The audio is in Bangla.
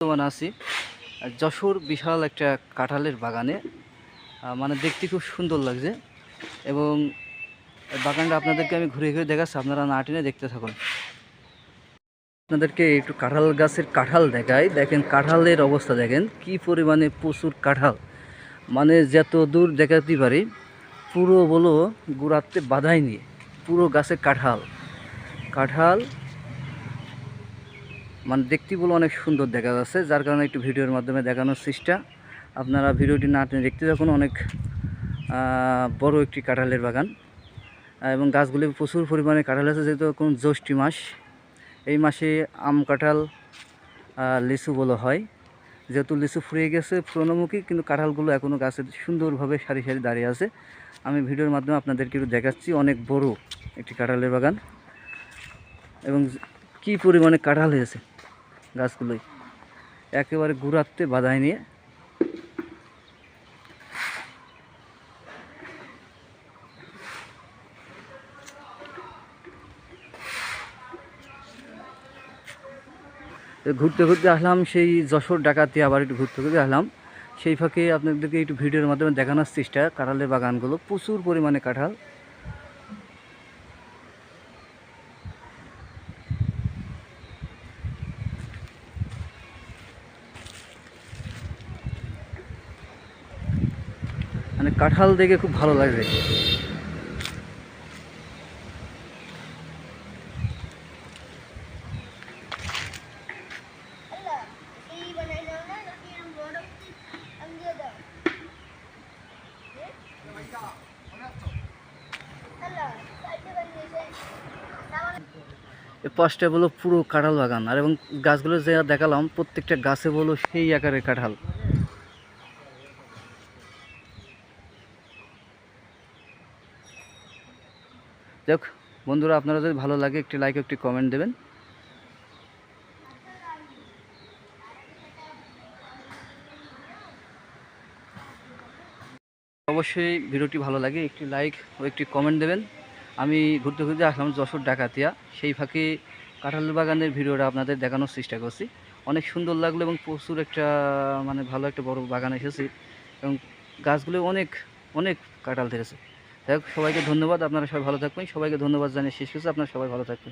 বর্তমানে আছি যশোর বিশাল একটা কাঁঠালের বাগানে। মানে দেখতে খুব সুন্দর লাগছে এবং বাগানটা আপনাদেরকে আমি ঘুরে ঘুরে দেখাচ্ছি, আপনারা না টেনে দেখতে থাকুন। আপনাদেরকে একটু কাঁঠাল গাছের কাঁঠাল দেখাই। দেখেন কাঁঠালের অবস্থা, দেখেন কি পরিমাণে প্রচুর কাঁঠাল, মানে যত দূর দেখাতে পারি পুরো বলো গোড়াতে বাধাই নিয়ে পুরো গাছে কাঁঠাল কাঁঠাল মানে দেখতে বলে অনেক সুন্দর দেখা যাচ্ছে, যার কারণে একটু ভিডিওর মাধ্যমে দেখানোর চেষ্টা। আপনারা ভিডিওটি না টেনে দেখতে থাকুন। অনেক বড় একটি কাঁঠালের বাগান এবং গাছগুলি প্রচুর পরিমাণে কাঁঠাল আছে, যেহেতু এখন জ্যৈষ্ঠী মাস। এই মাসে আম কাঁঠাল লিচু বলা হয়। যেহেতু লিচু ফুরিয়ে গেছে পুরনোমুখী, কিন্তু কাঁঠালগুলো এখনও গাছে সুন্দরভাবে সারি সারি দাঁড়িয়ে আছে। আমি ভিডিওর মাধ্যমে আপনাদেরকে একটু দেখাচ্ছি। অনেক বড় একটি কাঁঠালের বাগান এবং কি পরিমাণে কাঁঠাল হয়েছে গাছগুলোই একেবারে গুড়াতে বাধায় নিয়ে। ঘুরতে ঘুরতে আসলাম সেই যশোর ডাকাতি, আবার একটু ঘুরতে ঘুরতে আসলাম। সেই ফাঁকে আপনাদেরকে একটু ভিডিওর মাধ্যমে দেখানোর চেষ্টা। কাঁঠালের বাগানগুলো প্রচুর পরিমাণে কাঁঠাল। মানে কাঁঠাল দেখে খুব ভালো লাগছে। এর পাশটা বলো পুরো কাঁঠাল বাগান, আর এবং গাছগুলো যে দেখালাম প্রত্যেকটা গাছে বলো সেই আকারের কাঁঠাল। যাক বন্ধুরা, আপনারা যদি ভালো লাগে একটি লাইক একটি কমেন্ট দেবেন। অবশ্যই ভিডিওটি ভালো লাগে একটি লাইক ও একটি কমেন্ট দেবেন। আমি ঘুরতে ঘুরতে আসলাম যশোর ডাকাতিয়া, সেই ফাঁকে কাঁঠাল বাগানের ভিডিওটা আপনাদের দেখানোর চেষ্টা করছি। অনেক সুন্দর লাগলো এবং প্রচুর একটা মানে ভালো একটা বড় বাগান এসেছি এবং গাছগুলো অনেক অনেক কাঁঠাল ধরেছে। যাই হোক, সবাইকে ধন্যবাদ। আপনারা সবাই ভালো থাকবেন। সবাইকে ধন্যবাদ জানিয়ে শেষ করছি। আপনারা সবাই ভালো থাকবেন।